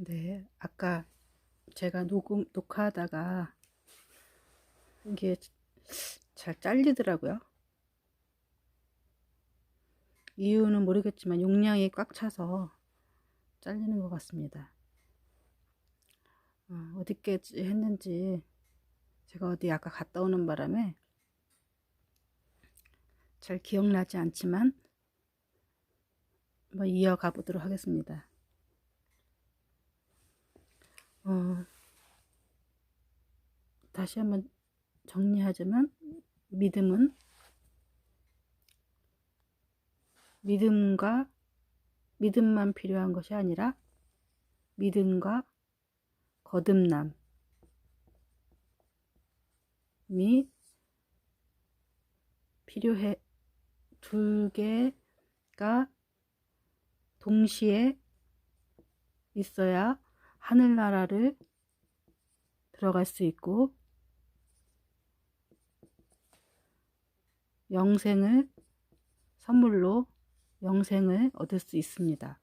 네, 아까 제가 녹화하다가 이게 잘 잘리더라고요. 이유는 모르겠지만 용량이 꽉 차서 잘리는 것 같습니다. 어디까지 했는지 제가 어디 아까 갔다 오는 바람에 잘 기억나지 않지만 한번 이어가 보도록 하겠습니다. 다시 한번 정리하자면 믿음은 믿음만 필요한 것이 아니라 믿음과 거듭남이 필요해. 두 개가 동시에 있어야 하늘나라를 들어갈 수 있고 선물로 영생을 얻을 수 있습니다.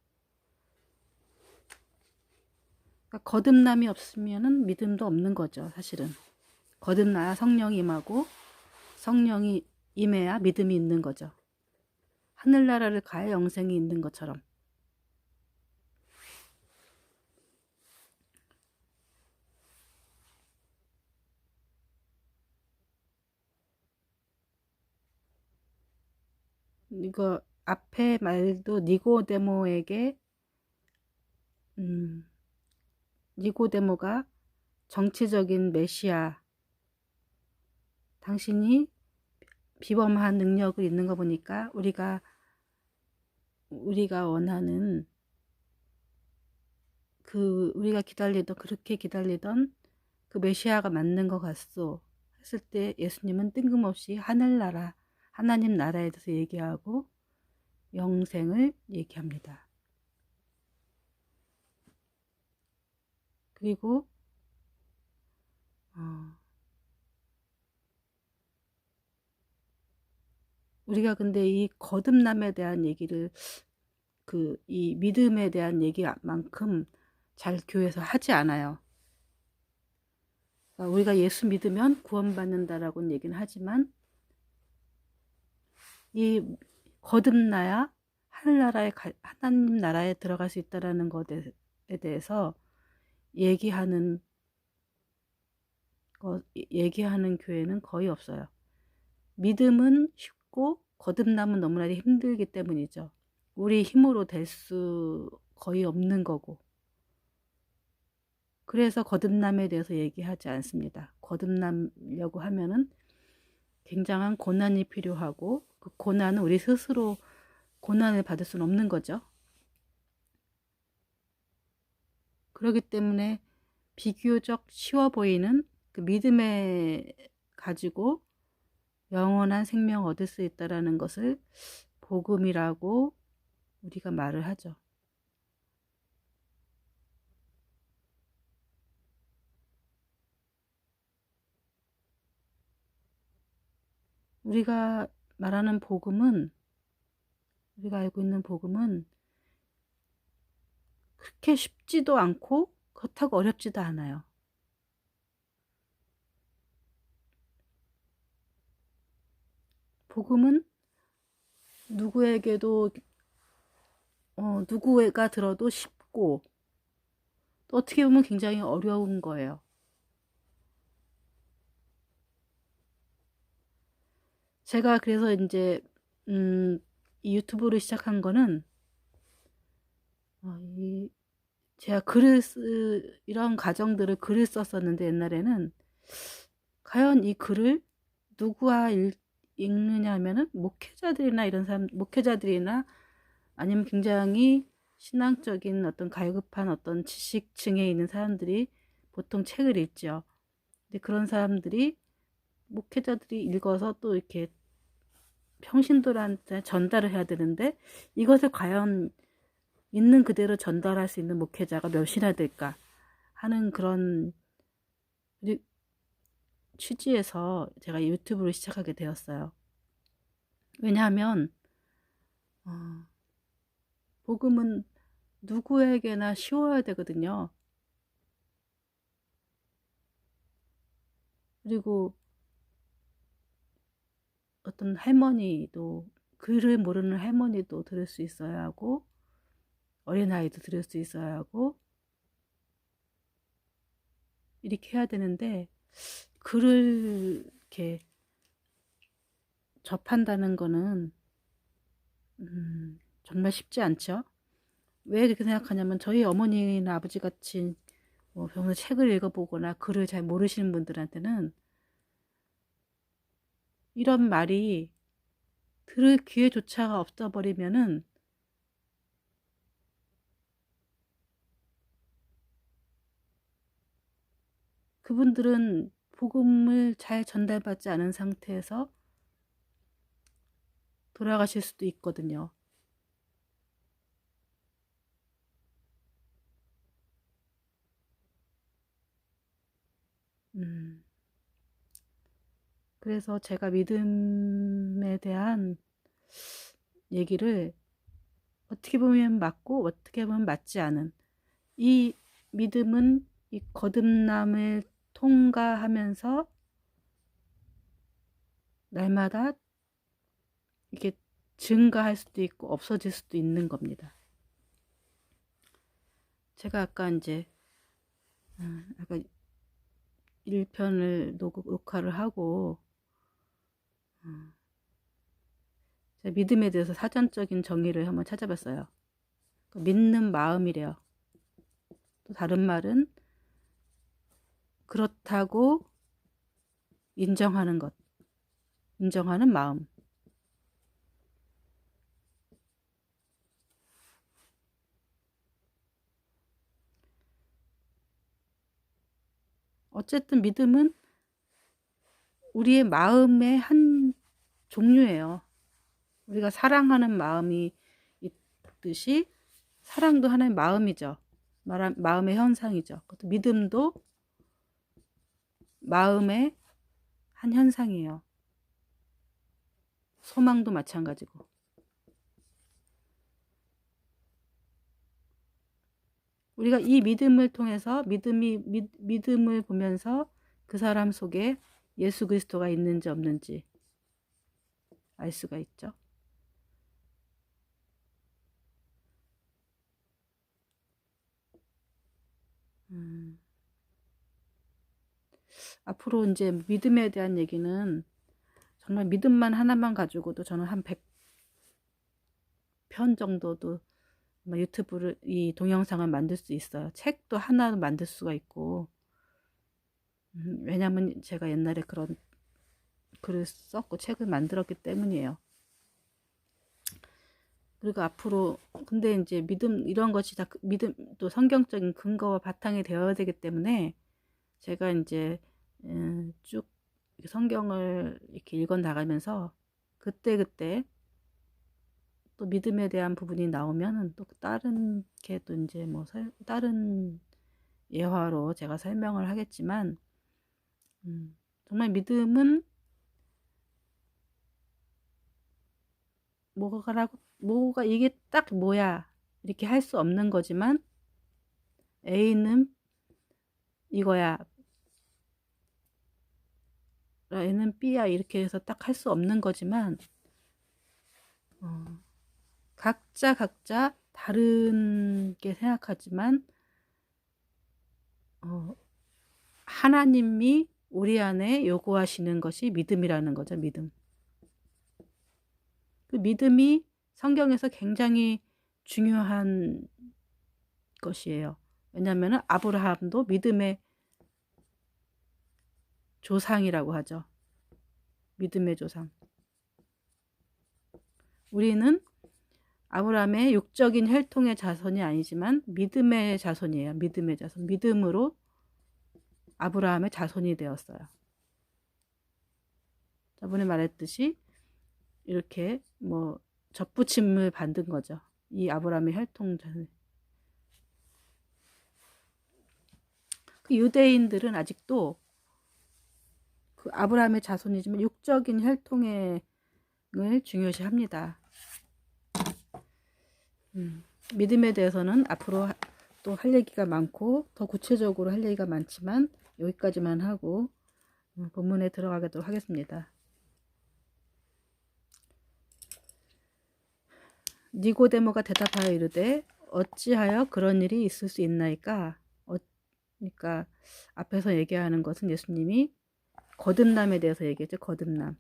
그러니까 거듭남이 없으면 믿음도 없는 거죠. 사실은 거듭나야 성령이 임하고 성령이 임해야 믿음이 있는 거죠. 하늘나라를 가야 영생이 있는 것처럼. 이거 앞에 말도 니고데모가 정치적인 메시아, 당신이 비범한 능력을 있는 거 보니까 우리가 원하는 우리가 그렇게 기다리던 그 메시아가 맞는 것 같소 했을 때 예수님은 뜬금없이 하늘나라, 하나님 나라에 대해서 얘기하고 영생을 얘기합니다. 그리고 우리가 근데 이 거듭남에 대한 얘기를 이 믿음에 대한 얘기만큼 잘 교회에서 하지 않아요. 그러니까 우리가 예수 믿으면 구원받는다라고는 얘기는 하지만 이 거듭나야 하나님 나라에 들어갈 수 있다라는 것에 대해서 얘기하는 교회는 거의 없어요. 믿음은 쉽고 거듭남은 너무나 힘들기 때문이죠. 우리 힘으로 될 수 거의 없는 거고. 그래서 거듭남에 대해서 얘기하지 않습니다. 거듭나려고 하면은 굉장한 고난이 필요하고 그 고난은 우리 스스로 고난을 받을 수는 없는 거죠. 그렇기 때문에 비교적 쉬워 보이는 그 믿음에 가지고 영원한 생명 얻을 수 있다라는 것을 복음이라고 우리가 말을 하죠. 우리가 말하는 복음은, 우리가 알고 있는 복음은 그렇게 쉽지도 않고 그렇다고 어렵지도 않아요. 복음은 누구에게도 누구가 들어도 쉽고 또 어떻게 보면 굉장히 어려운 거예요. 제가 그래서 이제 이 유튜브를 시작한 거는 제가 이런 가정들을 글을 썼었는데 옛날에는 과연 이 글을 누구와 읽느냐 하면은 목회자들이나 아니면 굉장히 신앙적인 어떤 갈급한 어떤 지식층에 있는 사람들이 보통 책을 읽죠. 근데 그런 사람들이 목회자들이 읽어서 또 이렇게 평신도한테 전달을 해야 되는데 이것을 과연 있는 그대로 전달할 수 있는 목회자가 몇이나 될까 하는 그런 취지에서 제가 유튜브를 시작하게 되었어요. 왜냐하면 복음은 누구에게나 쉬워야 되거든요. 그리고 어떤 할머니도, 글을 모르는 할머니도 들을 수 있어야 하고, 어린아이도 들을 수 있어야 하고, 이렇게 해야 되는데, 글을 이렇게 접한다는 거는 정말 쉽지 않죠. 왜 그렇게 생각하냐면, 저희 어머니나 아버지 같이 뭐 평소 책을 읽어보거나 글을 잘 모르시는 분들한테는 이런 말이 들을 기회조차가 없어버리면은 그분들은 복음을 잘 전달받지 않은 상태에서 돌아가실 수도 있거든요. 음, 그래서 제가 믿음에 대한 얘기를 어떻게 보면 맞고 어떻게 보면 맞지 않은, 이 믿음은 이 거듭남을 통과하면서 날마다 이게 증가할 수도 있고 없어질 수도 있는 겁니다. 제가 아까 이제 아까 1편을 녹화를 하고 제가 믿음에 대해서 사전적인 정의를 한번 찾아봤어요. 믿는 마음이래요. 또 다른 말은 그렇다고 인정하는 것, 인정하는 마음. 어쨌든 믿음은 우리의 마음의 한 종류예요. 우리가 사랑하는 마음이 있듯이 사랑도 하나의 마음이죠. 마음의 현상이죠. 믿음도 마음의 한 현상이에요. 소망도 마찬가지고. 우리가 이 믿음을 통해서 믿음을 보면서 그 사람 속에 예수 그리스도가 있는지 없는지 알 수가 있죠. 앞으로 이제 믿음에 대한 얘기는 정말 믿음만 하나만 가지고도 저는 한 100편 정도도 유튜브를, 이 동영상을 만들 수 있어요. 책도 하나 만들 수가 있고. 왜냐면 제가 옛날에 그런 글을 썼고 책을 만들었기 때문이에요. 그리고 앞으로, 근데 이제 믿음, 이런 것이 다 믿음, 또 성경적인 근거와 바탕이 되어야 되기 때문에 제가 이제 쭉 성경을 이렇게 읽어 나가면서 그때그때 또 믿음에 대한 부분이 나오면은 또 다른 게 또 이제 뭐 다른 예화로 제가 설명을 하겠지만, 정말 믿음은 뭐가 이게 딱 뭐야 이렇게 할 수 없는 거지만, A는 이거야, A는 B야, 이렇게 해서 딱 할 수 없는 거지만, 각자 다른 게 생각하지만, 하나님이 우리 안에 요구하시는 것이 믿음이라는 거죠. 믿음. 그 믿음이 성경에서 굉장히 중요한 것이에요. 왜냐하면 아브라함도 믿음의 조상이라고 하죠. 믿음의 조상. 우리는 아브라함의 육적인 혈통의 자손이 아니지만 믿음의 자손이에요. 믿음의 자손. 믿음으로 아브라함의 자손이 되었어요. 저번에 말했듯이 이렇게 뭐 접붙임을 받은 거죠. 이 아브라함의 혈통 자손. 그 유대인들은 아직도 그 아브라함의 자손이지만 육적인 혈통을 중요시합니다. 믿음에 대해서는 앞으로 또 할 얘기가 많고 더 구체적으로 할 얘기가 많지만 여기까지만 하고 본문에 들어가도록 하겠습니다. 니고데모가 대답하여 이르되 어찌하여 그런 일이 있을 수 있나이까? 그러니까 앞에서 얘기하는 것은 예수님이 거듭남에 대해서 얘기했죠. 거듭남.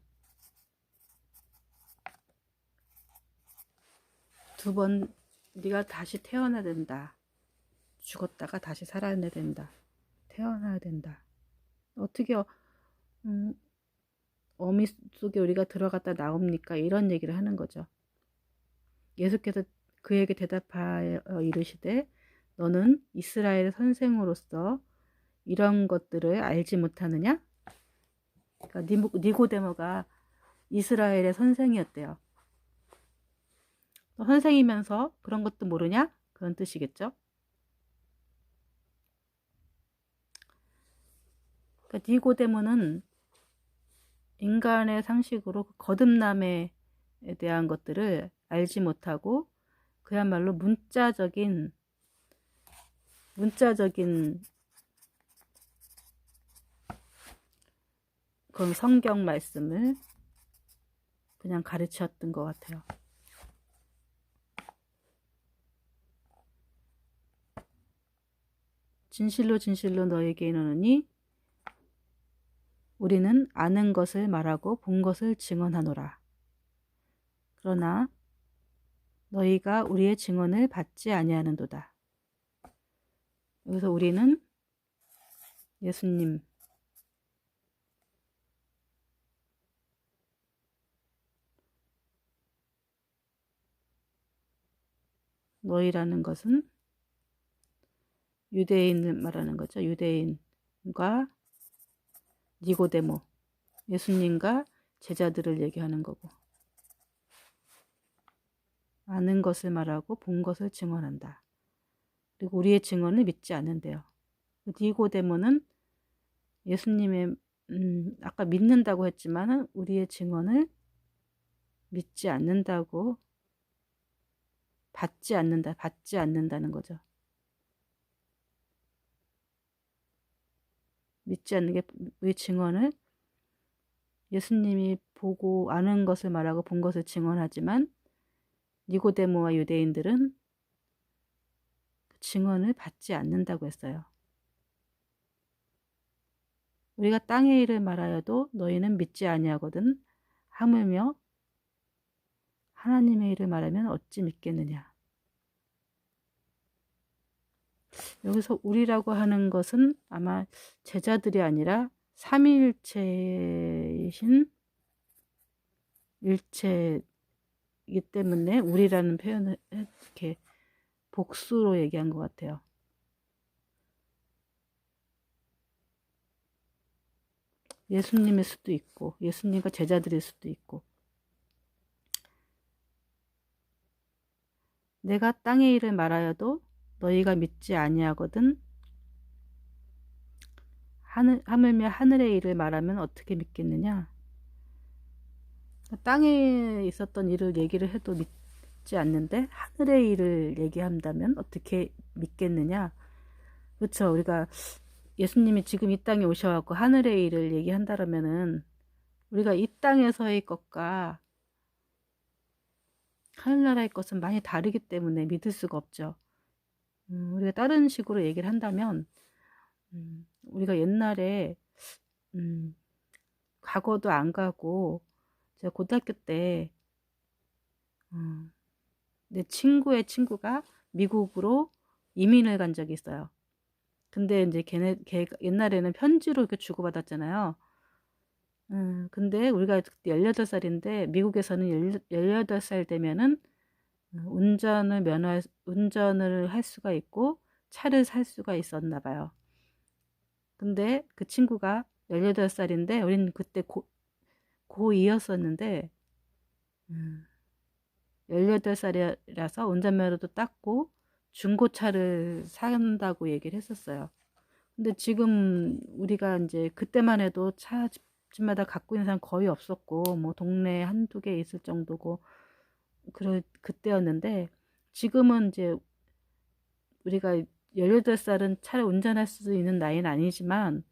두 번 네가 다시 태어나야 된다. 죽었다가 다시 살아나야 된다. 태어나야 된다. 어떻게 어미 속에 우리가 들어갔다 나옵니까? 이런 얘기를 하는 거죠. 예수께서 그에게 대답하여 이르시되 너는 이스라엘의 선생으로서 이런 것들을 알지 못하느냐? 그러니까 니고데모가 이스라엘의 선생이었대요. 선생이면서 그런 것도 모르냐? 그런 뜻이겠죠. 그러니까 니고데모는 인간의 상식으로 거듭남에 대한 것들을 알지 못하고 그야말로 문자적인 그런 성경 말씀을 그냥 가르쳤던 것 같아요. 진실로 진실로 너에게 이르노니 우리는 아는 것을 말하고 본 것을 증언하노라. 그러나 너희가 우리의 증언을 받지 아니하는도다. 여기서 우리는 예수님, 너희라는 것은 유대인을 말하는 거죠. 유대인과 니고데모, 예수님과 제자들을 얘기하는 거고, 아는 것을 말하고 본 것을 증언한다. 그리고 우리의 증언을 믿지 않는데요. 니고데모는 예수님의 아까 믿는다고 했지만 우리의 증언을 믿지 않는다고, 받지 않는다는 거죠. 믿지 않는 게 우리 증언을 예수님이 보고 아는 것을 말하고 본 것을 증언하지만 니고데모와 유대인들은 그 증언을 받지 않는다고 했어요. 우리가 땅의 일을 말하여도 너희는 믿지 아니하거든 하물며 하나님의 일을 말하면 어찌 믿겠느냐. 여기서 우리라고 하는 것은 아마 제자들이 아니라 삼위일체이신 일체이기 때문에 우리라는 표현을 이렇게 복수로 얘기한 것 같아요. 예수님일 수도 있고 예수님과 제자들일 수도 있고, 내가 땅의 일을 말하여도 너희가 믿지 아니하거든 하물며 하늘의 일을 말하면 어떻게 믿겠느냐. 땅에 있었던 일을 얘기를 해도 믿지 않는데 하늘의 일을 얘기한다면 어떻게 믿겠느냐. 그렇죠. 우리가 예수님이 지금 이 땅에 오셔갖고 하늘의 일을 얘기한다면은 우리가 이 땅에서의 것과 하늘나라의 것은 많이 다르기 때문에 믿을 수가 없죠. 우리가 다른 식으로 얘기를 한다면 우리가 옛날에 과거도 안 가고 제가 고등학교 때 내 친구의 친구가 미국으로 이민을 간 적이 있어요. 근데 이제 걔 옛날에는 편지로 이렇게 주고받았잖아요. 근데 우리가 그때 18살인데 미국에서는 18살 되면은 운전을 할 수가 있고 차를 살 수가 있었나 봐요. 근데 그 친구가 18살인데 우린 그때 고2였었는데 18살이라서 운전면허도 땄고 중고차를 산다고 얘기를 했었어요. 근데 지금 우리가 이제 그때만 해도 차 집마다 갖고 있는 사람 거의 없었고 뭐 동네에 한두 개 있을 정도고 그때였는데 지금은 이제 우리가 18살은 차를 운전할 수 있는 나이는 아니지만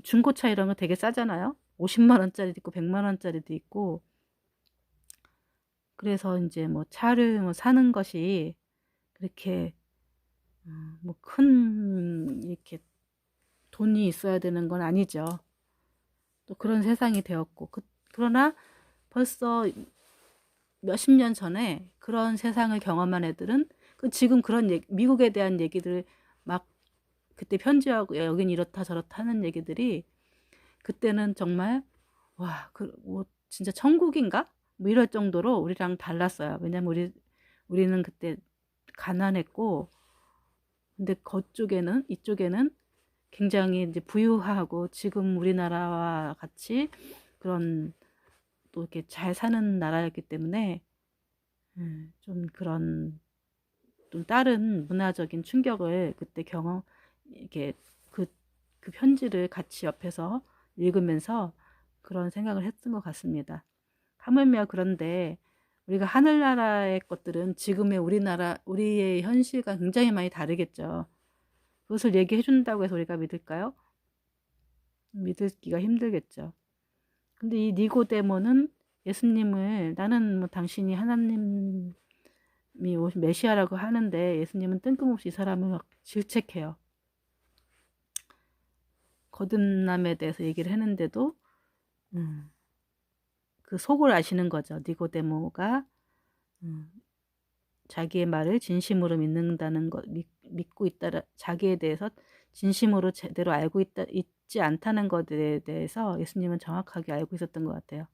중고차 이런 거 되게 싸잖아요. 50만 원짜리도 있고 100만 원짜리도 있고. 그래서 이제 뭐 차를 뭐 사는 것이 그렇게 뭐 큰 이렇게 돈이 있어야 되는 건 아니죠. 또 그런 세상이 되었고. 그러나 벌써 몇십 년 전에 그런 세상을 경험한 애들은 지금 그런 미국에 대한 얘기들 막 그때 편지하고 여긴 이렇다 저렇다 하는 얘기들이 그때는 정말 와, 뭐 진짜 천국인가? 뭐 이럴 정도로 우리랑 달랐어요. 왜냐면 우리는 그때 가난했고, 근데 이쪽에는 굉장히 이제 부유하고 지금 우리나라와 같이 그런 또 이렇게 잘 사는 나라였기 때문에 좀 그런 좀 다른 문화적인 충격을 그때 이렇게 그, 그 편지를 같이 옆에서 읽으면서 그런 생각을 했던 것 같습니다. 하물며 그런데 우리가 하늘나라의 것들은 지금의 우리의 현실과 굉장히 많이 다르겠죠. 그것을 얘기해 준다고 해서 우리가 믿을까요? 믿기가 힘들겠죠. 근데 이 니고데모는 예수님을 나는 뭐 당신이 하나님이 오신 메시아라고 하는데 예수님은 뜬금없이 이 사람을 막 질책해요. 거듭남에 대해서 얘기를 했는데도 그 속을 아시는 거죠. 니고데모가 자기의 말을 진심으로 믿는다는 것, 믿고 있다, 자기에 대해서 진심으로 제대로 있지 않다는 것에 대해서 예수님은 정확하게 알고 있었던 것 같아요.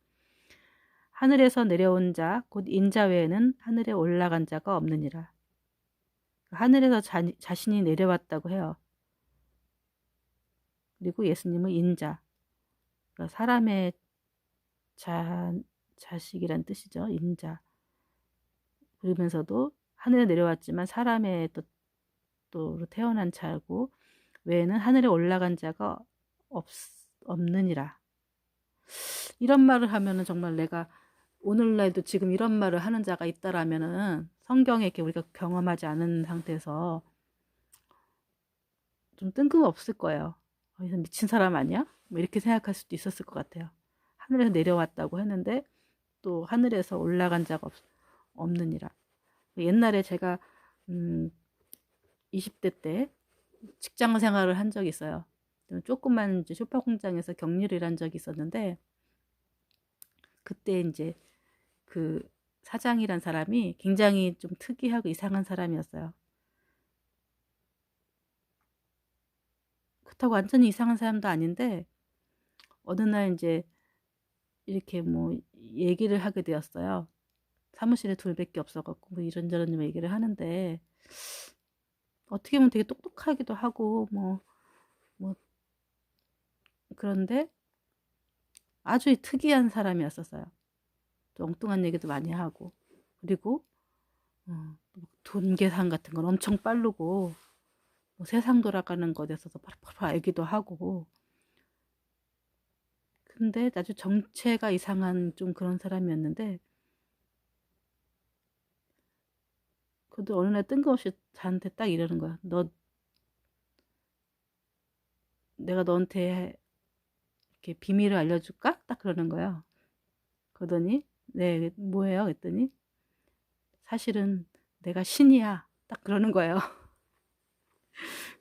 하늘에서 내려온 자, 곧 인자 외에는 하늘에 올라간 자가 없느니라. 하늘에서 자신이 내려왔다고 해요. 그리고 예수님은 인자, 그러니까 사람의 자식이란 뜻이죠. 인자. 그러면서도 하늘에 내려왔지만 사람의 또 태어난 자고 외에는 하늘에 올라간 자가 없느니라. 이런 말을 하면은 정말 내가 오늘날도 지금 이런 말을 하는 자가 있다라면은 성경에 이렇게 우리가 경험하지 않은 상태에서 좀 뜬금없을 거예요. 이 미친 사람 아니야? 뭐 이렇게 생각할 수도 있었을 것 같아요. 하늘에서 내려왔다고 했는데 또 하늘에서 올라간 자가 없느니라. 옛날에 제가 20대 때 직장 생활을 한 적이 있어요. 조그만 이제 쇼파 공장에서 격리를 한 적이 있었는데 그때 이제 그 사장이란 사람이 굉장히 좀 특이하고 이상한 사람이었어요. 그렇다고 완전히 이상한 사람도 아닌데 어느 날 이제 이렇게 뭐 얘기를 하게 되었어요. 사무실에 둘밖에 없어갖고 뭐 이런저런 얘기를 하는데 어떻게 보면 되게 똑똑하기도 하고 뭐 그런데 아주 특이한 사람이었었어요. 또 엉뚱한 얘기도 많이 하고 그리고 돈 계산 같은 건 엄청 빠르고 뭐 세상 돌아가는 것에 있어서 바로 알기도 하고 근데 아주 정체가 이상한 좀 그런 사람이었는데 그래도 어느 날 뜬금없이 저한테 딱 이러는 거야. 내가 너한테 이렇게 비밀을 알려줄까? 딱 그러는 거예요. 그러더니 네 뭐예요? 그랬더니 사실은 내가 신이야. 딱 그러는 거예요.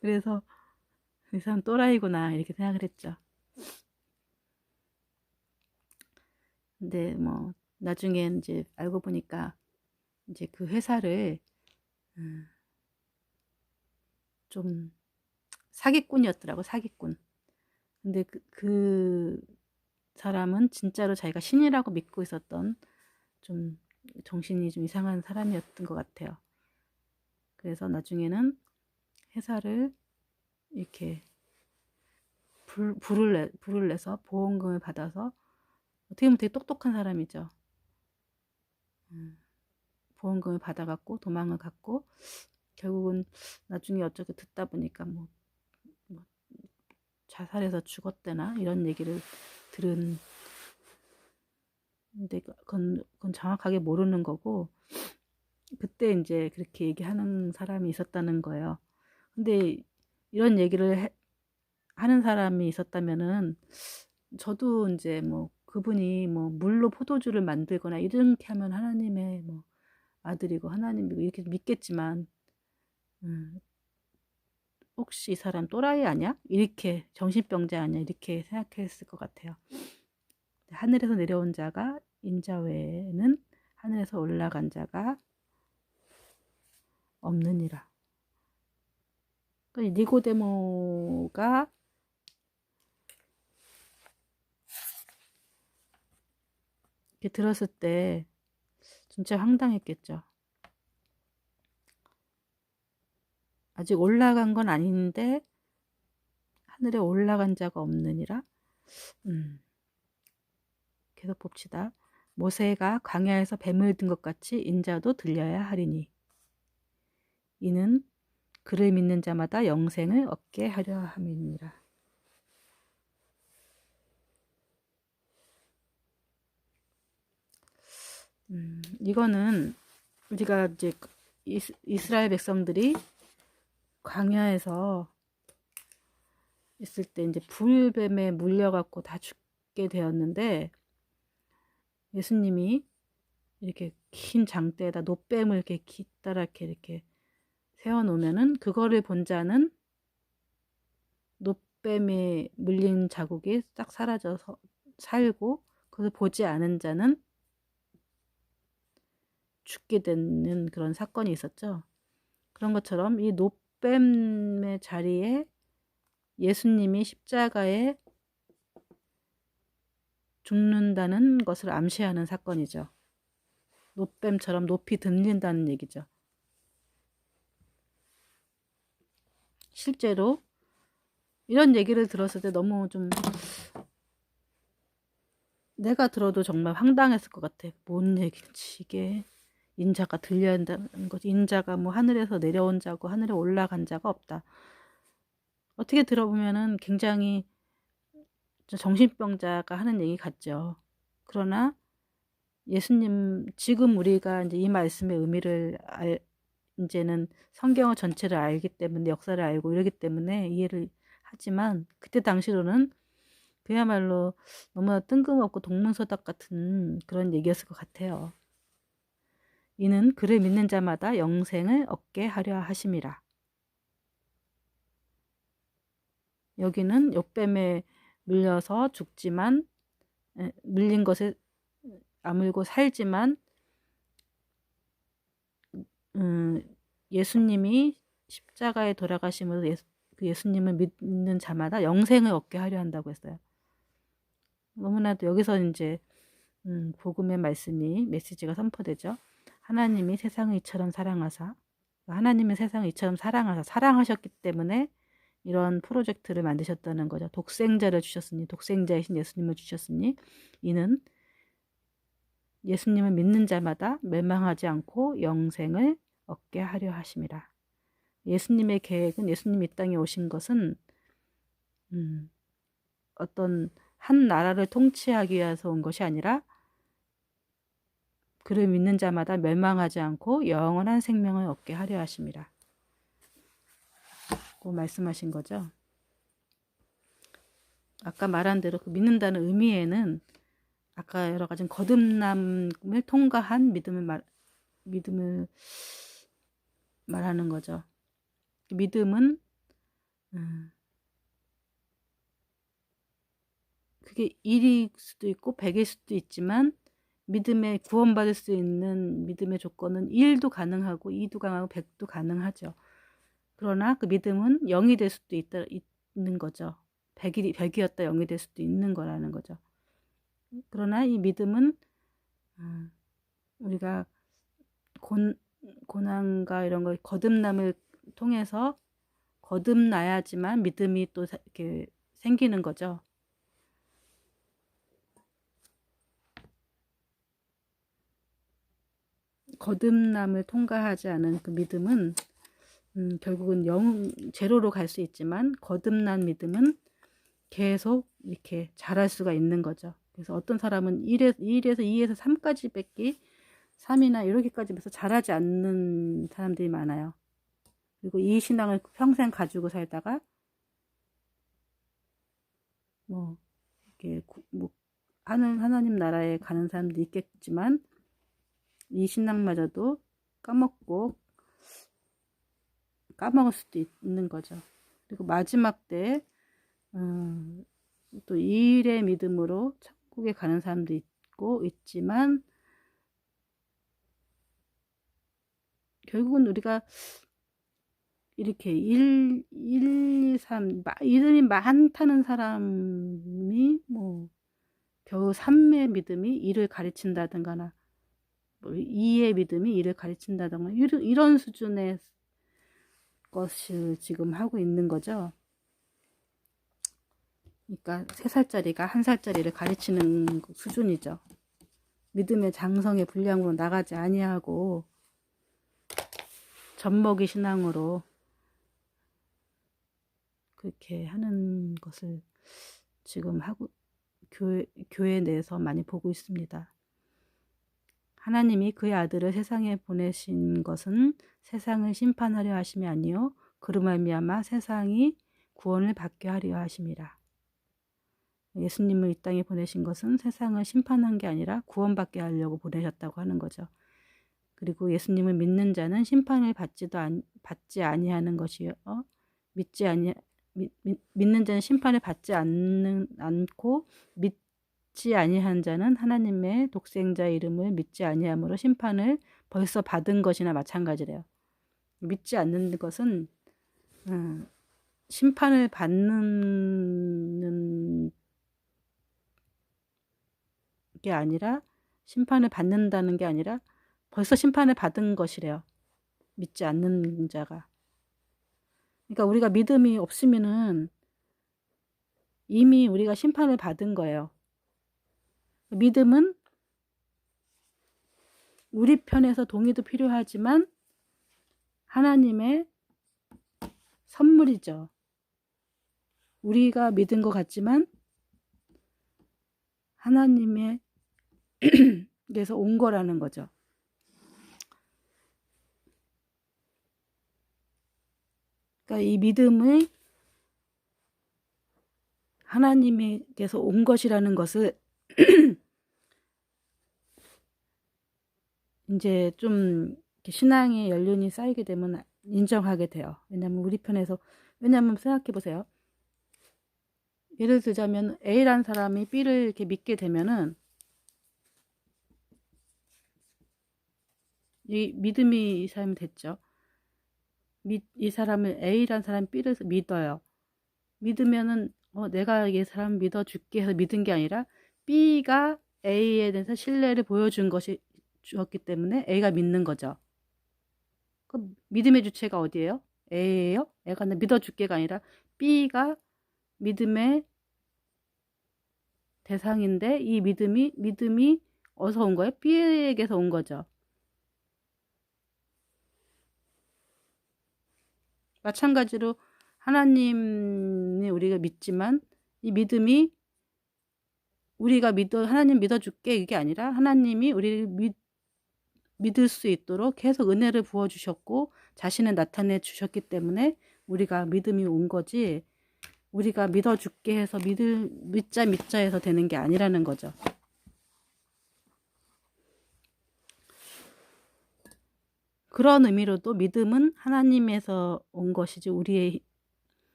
그래서 이 사람 또라이구나 이렇게 생각을 했죠. 근데 뭐 나중에 이제 알고 보니까 이제 그 회사를 좀 사기꾼이었더라고, 사기꾼. 근데 그 사람은 진짜로 자기가 신이라고 믿고 있었던 좀 정신이 좀 이상한 사람이었던 것 같아요. 그래서 나중에는 회사를 이렇게 불을 내서 보험금을 받아서 어떻게 보면 되게 똑똑한 사람이죠. 보험금을 받아갖고 도망을 갔고 결국은 나중에 어쩌고 듣다 보니까 뭐 자살해서 죽었대나 이런 얘기를 들은 근데 그건 정확하게 모르는 거고 그때 이제 그렇게 얘기하는 사람이 있었다는 거예요. 근데 이런 얘기를 하는 사람이 있었다면은 저도 이제 뭐 그분이 뭐 물로 포도주를 만들거나 이렇게 하면 하나님의 뭐 아들이고 하나님이고 이렇게 믿겠지만, 음, 혹시 이 사람 또라이 아니야? 이렇게 정신병자 아니야? 이렇게 생각했을 것 같아요. 하늘에서 내려온 자가 인자 외에는 하늘에서 올라간 자가 없느니라. 그러니까 니고데모가 이렇게 들었을 때 진짜 황당했겠죠. 아직 올라간 건 아닌데 하늘에 올라간 자가 없느니라. 계속 봅시다. 모세가 광야에서 뱀을 든 것 같이 인자도 들려야 하리니 이는 그를 믿는 자마다 영생을 얻게 하려 함이니라. 이거는 우리가 이제 이스라엘 백성들이 광야에서 있을 때 이제 불뱀에 물려갖고 다 죽게 되었는데, 예수님이 이렇게 긴 장대에다 노뱀을 이렇게 기다랗게 이렇게 세워놓으면은 그거를 본 자는 노뱀에 물린 자국이 딱 사라져서 살고, 그것을 보지 않은 자는 죽게 되는 그런 사건이 있었죠. 그런 것처럼 이 노뱀의 자리에 예수님이 십자가에 죽는다는 것을 암시하는 사건이죠. 노뱀처럼 높이 들린다는 얘기죠. 실제로 이런 얘기를 들었을 때 너무 좀 내가 들어도 정말 황당했을 것 같아. 뭔 얘기지 이게. 인자가 들려야 한다는 거지. 인자가 뭐 하늘에서 내려온 자고 하늘에 올라간 자가 없다. 어떻게 들어보면은 굉장히 정신병자가 하는 얘기 같죠. 그러나 예수님, 지금 우리가 이제 이 말씀의 의미를 이제는 성경 전체를 알기 때문에, 역사를 알고 이러기 때문에 이해를 하지만, 그때 당시로는 그야말로 너무나 뜬금없고 동문서답 같은 그런 얘기였을 것 같아요. 이는 그를 믿는 자마다 영생을 얻게 하려 하심이라. 여기는 욕뱀에 물려서 죽지만, 물린 것에 아물고 살지만, 예수님이 십자가에 돌아가심으로 그 예수님을 믿는 자마다 영생을 얻게 하려 한다고 했어요. 너무나도 여기서 이제 복음의 말씀이, 메시지가 선포되죠. 하나님이 세상을 이처럼 사랑하사, 하나님은 세상을 이처럼 사랑하사, 사랑하셨기 때문에 이런 프로젝트를 만드셨다는 거죠. 독생자를 주셨으니, 독생자이신 예수님을 주셨으니 이는 예수님을 믿는 자마다 멸망하지 않고 영생을 얻게 하려 하심이라. 예수님의 계획은, 예수님이 이 땅에 오신 것은 어떤 한 나라를 통치하기 위해서 온 것이 아니라 그를 믿는 자마다 멸망하지 않고 영원한 생명을 얻게 하려 하심이라. 고 말씀하신 거죠. 아까 말한 대로 그 믿는다는 의미에는 아까 여러 가지 거듭남을 통과한 믿음을 말하는 거죠. 믿음은 그게 1일 수도 있고 100일 수도 있지만, 믿음에 구원받을 수 있는 믿음의 조건은 1도 가능하고 2도 가능하고 100도 가능하죠. 그러나 그 믿음은 0이 될 수도 있는 거죠. 100이었다 0이 될 수도 있는 거라는 거죠. 그러나 이 믿음은 우리가 고난과 이런 걸 거듭남을 통해서 거듭나야지만 믿음이 또 이렇게 생기는 거죠. 거듭남을 통과하지 않은 그 믿음은 결국은 제로로 갈 수 있지만, 거듭난 믿음은 계속 이렇게 자랄 수가 있는 거죠. 그래서 어떤 사람은 1에서 2에서 3까지 뺏기, 3이나 이렇게까지 해서 잘하지 않는 사람들이 많아요. 그리고 이 신앙을 평생 가지고 살다가 뭐 이렇게 뭐 하나님 나라에 가는 사람도 있겠지만 이 신앙마저도 까먹을 수도 있는 거죠. 그리고 마지막 때 또 이 일의 믿음으로 천국에 가는 사람도 있지만 결국은 우리가 이렇게 1, 2, 3 이름이 많다는 사람이 뭐 겨우 3의 믿음이 2를 가르친다든가나 뭐 2의 믿음이 2를 가르친다든가 이런 수준의 것을 지금 하고 있는 거죠. 그러니까 3살짜리가 1살짜리를 가르치는 수준이죠. 믿음의 장성의 분량으로 나가지 아니하고 젖먹이 신앙으로 그렇게 하는 것을 지금 하고 교회 내에서 많이 보고 있습니다. 하나님이 그의 아들을 세상에 보내신 것은 세상을 심판하려 하심이 아니요 그로 말미암아 세상이 구원을 받게 하려 하심이라. 예수님을 이 땅에 보내신 것은 세상을 심판한 게 아니라 구원받게 하려고 보내셨다고 하는 거죠. 그리고 예수님을 믿는 자는 심판을 받지 아니하는 것이요 믿는 자는 심판을 받지 않고 믿지 아니한 자는 하나님의 독생자 이름을 믿지 아니함으로 심판을 벌써 받은 것이나 마찬가지래요. 믿지 않는 것은 심판을 받는 게 아니라 심판을 받는다는 게 아니라 벌써 심판을 받은 것이래요. 믿지 않는 자가. 그러니까 우리가 믿음이 없으면은 이미 우리가 심판을 받은 거예요. 믿음은 우리 편에서 동의도 필요하지만 하나님의 선물이죠. 우리가 믿은 것 같지만 하나님에게서 온 거라는 거죠. 그러니까 이 믿음을 하나님에게서 온 것이라는 것을 이제 좀 신앙의 연륜이 쌓이게 되면 인정하게 돼요. 왜냐면 생각해 보세요. 예를 들자면 A라는 사람이 B를 이렇게 믿게 되면은 이 믿음이 이 사람이 됐죠. 이 사람을 A라는 사람이 B를 믿어요. 믿으면은 내가 이 사람 믿어줄게 해서 믿은 게 아니라 B가 A에 대해서 신뢰를 주었기 때문에 A가 믿는 거죠. 그 믿음의 주체가 어디예요? A예요? A가 나 믿어줄게가 아니라 B가 믿음의 대상인데 이 믿음이 어디서 온 거예요? B에게서 온 거죠. 마찬가지로 하나님이 우리가 믿지만 이 믿음이 하나님 믿어줄게 이게 아니라 하나님이 우리를 믿을 수 있도록 계속 은혜를 부어주셨고 자신을 나타내 주셨기 때문에 우리가 믿음이 온 거지 우리가 믿어줄게 해서 믿자 해서 되는 게 아니라는 거죠. 그런 의미로도 믿음은 하나님에서 온 것이지 우리의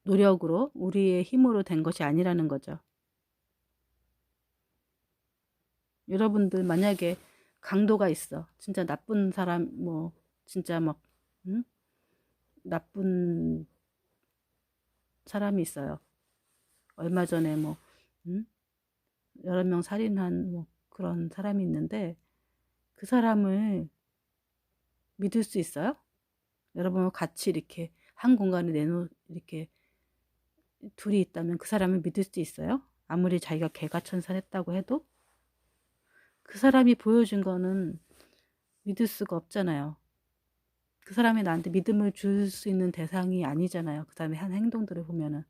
노력으로 우리의 힘으로 된 것이 아니라는 거죠. 여러분들 만약에 강도가 있어. 진짜 나쁜 사람 진짜 막 나쁜 사람이 있어요. 얼마 전에 여러 명 살인한 그런 사람이 있는데 그 사람을 믿을 수 있어요? 여러분 같이 이렇게 한 공간에 이렇게 둘이 있다면 그 사람을 믿을 수 있어요? 아무리 자기가 개가천선했다고 해도 그 사람이 보여준 거는 믿을 수가 없잖아요. 그 사람이 나한테 믿음을 줄 수 있는 대상이 아니잖아요. 그 사람의 한 행동들을 보면은.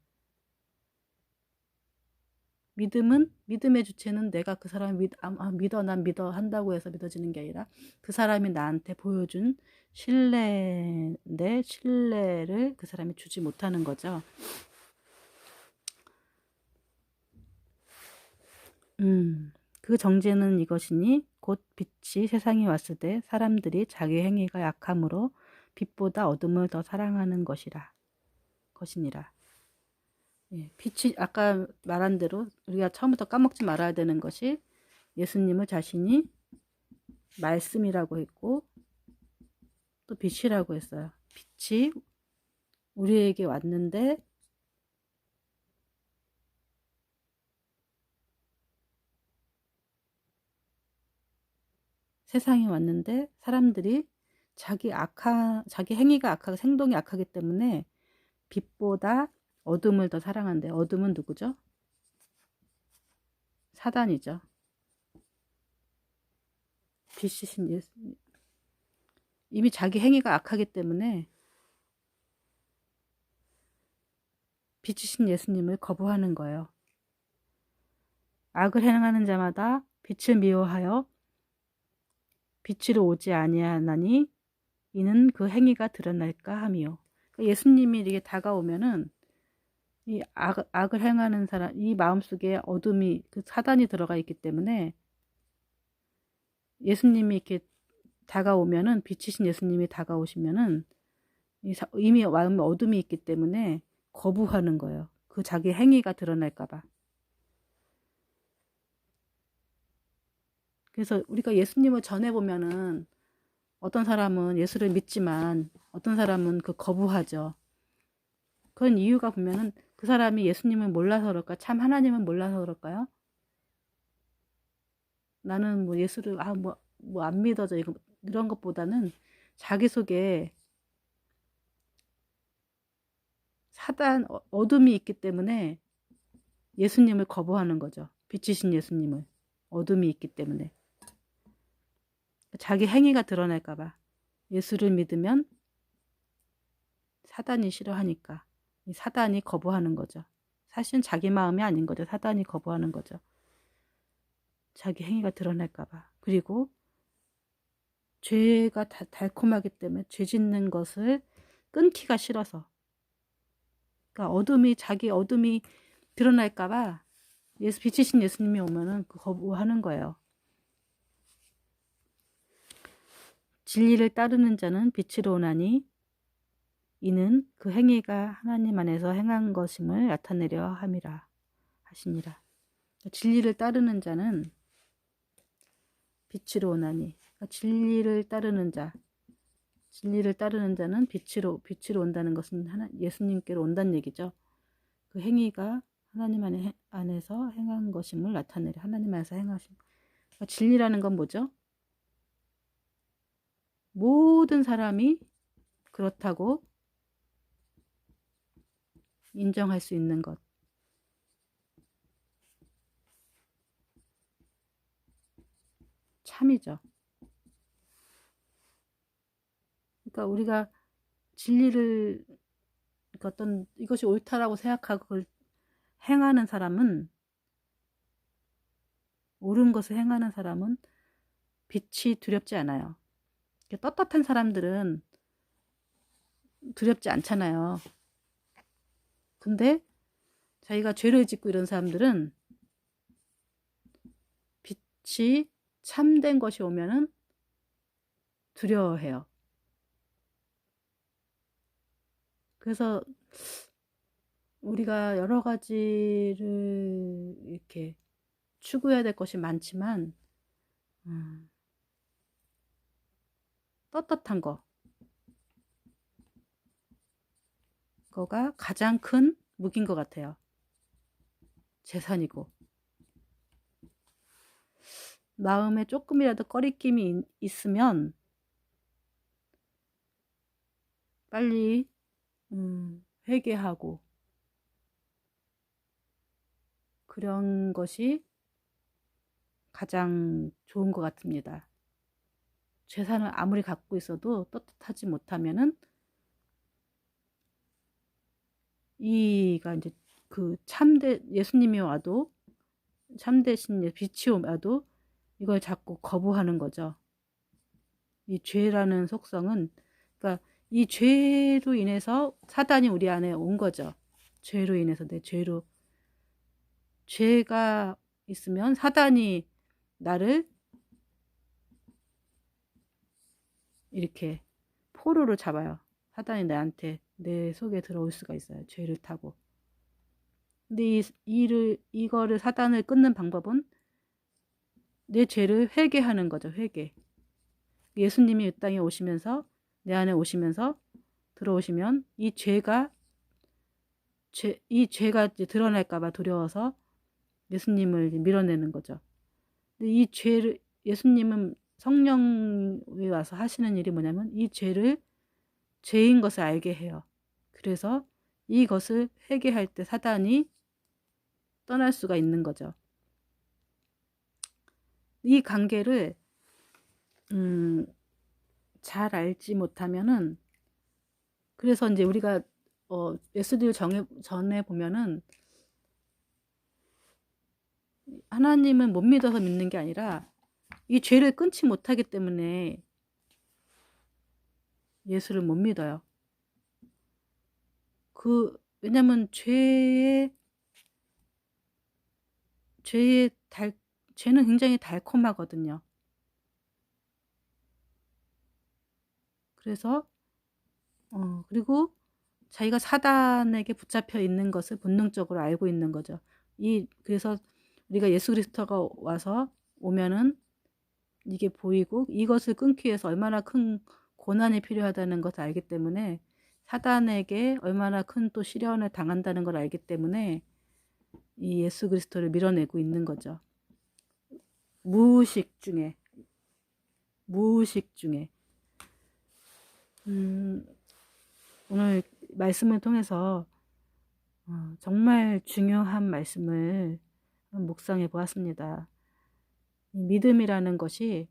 믿음은, 믿음의 주체는 내가 그 사람을 믿어, 난 믿어 한다고 해서 믿어지는 게 아니라 그 사람이 나한테 보여준 신뢰인데 신뢰를 그 사람이 주지 못하는 거죠. 그 정죄는 이것이니 곧 빛이 세상에 왔을 때 사람들이 자기 행위가 약함으로 빛보다 어둠을 더 사랑하는 것이니라. 예, 빛이 아까 말한 대로 우리가 처음부터 까먹지 말아야 되는 것이 예수님을 자신이 말씀이라고 했고 또 빛이라고 했어요. 빛이 우리에게 왔는데 세상에 왔는데 사람들이 자기 행위가 악하고 행동이 악하기 때문에 빛보다 어둠을 더 사랑한대. 어둠은 누구죠? 사단이죠. 빛이신 예수, 이미 자기 행위가 악하기 때문에 빛이신 예수님을 거부하는 거예요. 악을 행하는 자마다 빛을 미워하여 빛으로 오지 아니하나니 이는 그 행위가 드러날까 함이요. 그러니까 예수님이 이렇게 다가오면은 이 악을 행하는 사람, 이 마음속에 어둠이, 그 사단이 들어가 있기 때문에 예수님이 이렇게 다가오면은, 빛이신 예수님이 다가오시면은 이미 마음에 어둠이 있기 때문에 거부하는 거예요. 그 자기 행위가 드러날까봐. 그래서 우리가 예수님을 전해보면은 어떤 사람은 예수를 믿지만 어떤 사람은 그 거부하죠. 그런 이유가 보면은 그 사람이 예수님을 몰라서 그럴까? 참 하나님은 몰라서 그럴까요? 나는 뭐 예수를 뭐 안 믿어져 이런 것보다는 자기 속에 사단 어둠이 있기 때문에 예수님을 거부하는 거죠. 빛이신 예수님을. 어둠이 있기 때문에. 자기 행위가 드러날까 봐. 예수를 믿으면 사단이 싫어하니까. 이 사단이 거부하는 거죠. 사실은 자기 마음이 아닌 거죠. 사단이 거부하는 거죠. 자기 행위가 드러날까 봐. 그리고 죄가 달콤하기 때문에 죄 짓는 것을 끊기가 싫어서. 그러니까 자기 어둠이 드러날까 봐 빛이신 예수님이 오면은 거부하는 거예요. 진리를 따르는 자는 빛으로 오나니 이는 그 행위가 하나님 안에서 행한 것임을 나타내려 함이라 하시니라. 진리를 따르는 자는 빛으로 오나니, 그러니까 진리를 따르는 자는 빛으로 온다는 것은 예수님께로 온다는 얘기죠. 그 행위가 하나님 안에서 행한 것임을 나타내려. 하나님 안에서 행하심. 그러니까 진리라는 건 뭐죠? 모든 사람이 그렇다고 인정할 수 있는 것. 참이죠. 그러니까 우리가 진리를, 그러니까 어떤 이것이 옳다라고 생각하고 그걸 행하는 사람은, 옳은 것을 행하는 사람은 빛이 두렵지 않아요. 떳떳한 사람들은 두렵지 않잖아요. 근데 자기가 죄를 짓고 이런 사람들은 빛이 참된 것이 오면은 두려워해요. 그래서 우리가 여러 가지를 이렇게 추구해야 될 것이 많지만 떳떳한 거가 가장 큰 무기인 것 같아요. 재산이고. 마음에 조금이라도 꺼리낌이 있으면 빨리 회개하고 그런 것이 가장 좋은 것 같습니다. 재산을 아무리 갖고 있어도 떳떳하지 못하면은 이가 이제 그 참된 예수님이 와도 참되신 빛이 오면도 이걸 자꾸 거부하는 거죠. 이 죄라는 속성은, 그러니까 이 죄로 인해서 사단이 우리 안에 온 거죠. 죄로 인해서, 내 죄가 있으면 사단이 나를 이렇게 포로로 잡아요. 사단이 내 속에 들어올 수가 있어요. 죄를 타고. 근데 이거를 사단을 끊는 방법은 내 죄를 회개하는 거죠. 회개. 예수님이 이 땅에 오시면서, 내 안에 오시면서 들어오시면 이 죄가 이제 드러날까봐 두려워서 예수님을 밀어내는 거죠. 근데 이 죄를, 예수님은 성령이 와서 하시는 일이 뭐냐면 이 죄를 죄인 것을 알게 해요. 그래서 이것을 회개할 때 사단이 떠날 수가 있는 거죠. 이 관계를 잘 알지 못하면은, 그래서 이제 우리가 예수를 전에 보면은 하나님은 못 믿어서 믿는 게 아니라 이 죄를 끊지 못하기 때문에 예수를 못 믿어요. 왜냐면 죄는 굉장히 달콤하거든요. 그래서 그리고 자기가 사단에게 붙잡혀 있는 것을 본능적으로 알고 있는 거죠. 그래서 우리가 예수 그리스도가 오면은 이게 보이고 이것을 끊기 위해서 얼마나 큰 고난이 필요하다는 것을 알기 때문에, 사단에게 얼마나 큰 또 시련을 당한다는 걸 알기 때문에 이 예수 그리스도를 밀어내고 있는 거죠. 무의식 중에. 오늘 말씀을 통해서 정말 중요한 말씀을 묵상해 보았습니다. 믿음이라는 것이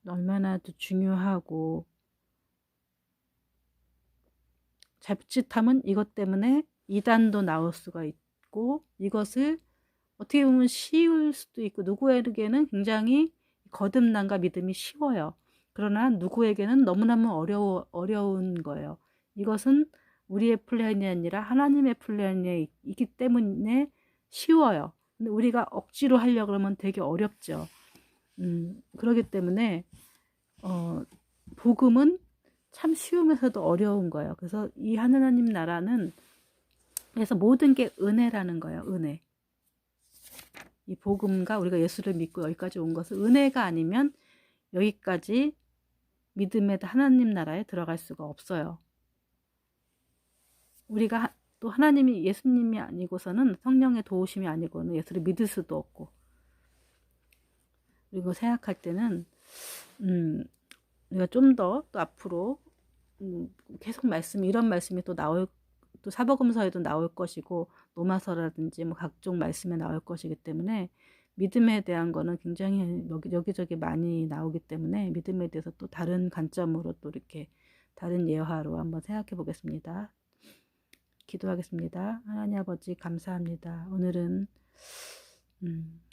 얼마나 또 중요하고, 자칫하면 이것 때문에 이단도 나올 수가 있고, 이것을 어떻게 보면 쉬울 수도 있고, 누구에게는 굉장히 거듭남과 믿음이 쉬워요. 그러나 누구에게는 너무너무 어려운 거예요. 이것은 우리의 플랜이 아니라 하나님의 플랜이 있기 때문에 쉬워요. 근데 우리가 억지로 하려고 그러면 되게 어렵죠. 그렇기 때문에 복음은 참 쉬우면서도 어려운 거예요. 그래서 이 하나님 나라는, 그래서 모든 게 은혜라는 거예요. 은혜. 이 복음과 우리가 예수를 믿고 여기까지 온 것은 은혜가 아니면 여기까지 믿음의 하나님 나라에 들어갈 수가 없어요. 우리가 또 하나님이, 예수님이 아니고서는, 성령의 도우심이 아니고는 예수를 믿을 수도 없고, 그리고 생각할 때는 우리가 좀 더 또 앞으로 계속 이런 말씀이 또 또 사복음서에도 나올 것이고, 로마서라든지 뭐 각종 말씀에 나올 것이기 때문에, 믿음에 대한 거는 굉장히 여기저기 많이 나오기 때문에 믿음에 대해서 또 다른 관점으로 또 이렇게 다른 예화로 한번 생각해 보겠습니다. 기도하겠습니다. 하나님 아버지 감사합니다. 오늘은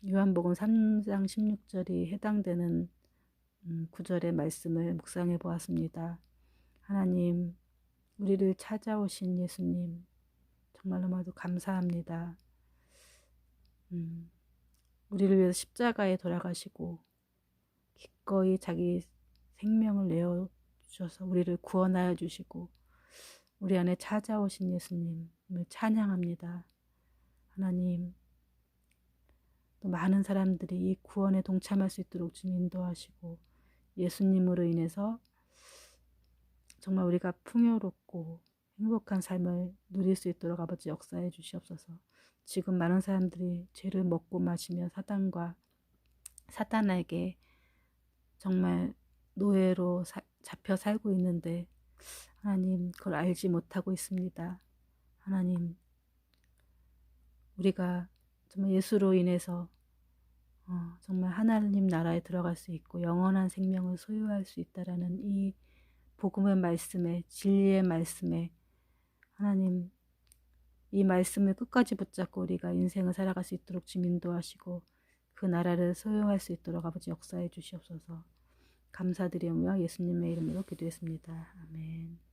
요한복음 3장 16절이 해당되는 구절의 말씀을 묵상해 보았습니다. 하나님, 우리를 찾아오신 예수님, 정말로 모두 감사합니다. 우리를 위해서 십자가에 돌아가시고 기꺼이 자기 생명을 내어주셔서 우리를 구원하여 주시고 우리 안에 찾아오신 예수님을 찬양합니다. 하나님, 또 많은 사람들이 이 구원에 동참할 수 있도록 주님 인도하시고, 예수님으로 인해서 정말 우리가 풍요롭고 행복한 삶을 누릴 수 있도록 아버지 역사해 주시옵소서. 지금 많은 사람들이 죄를 먹고 마시며 사단에게 정말 노예로 잡혀 살고 있는데, 하나님 그걸 알지 못하고 있습니다. 하나님, 우리가 정말 예수로 인해서 정말 하나님 나라에 들어갈 수 있고 영원한 생명을 소유할 수 있다라는 이 복음의 말씀에, 진리의 말씀에 하나님 이 말씀을 끝까지 붙잡고 우리가 인생을 살아갈 수 있도록 주님 인도하시고 그 나라를 소유할 수 있도록 아버지 역사해 주시옵소서. 감사드리며 예수님의 이름으로 기도했습니다. 아멘.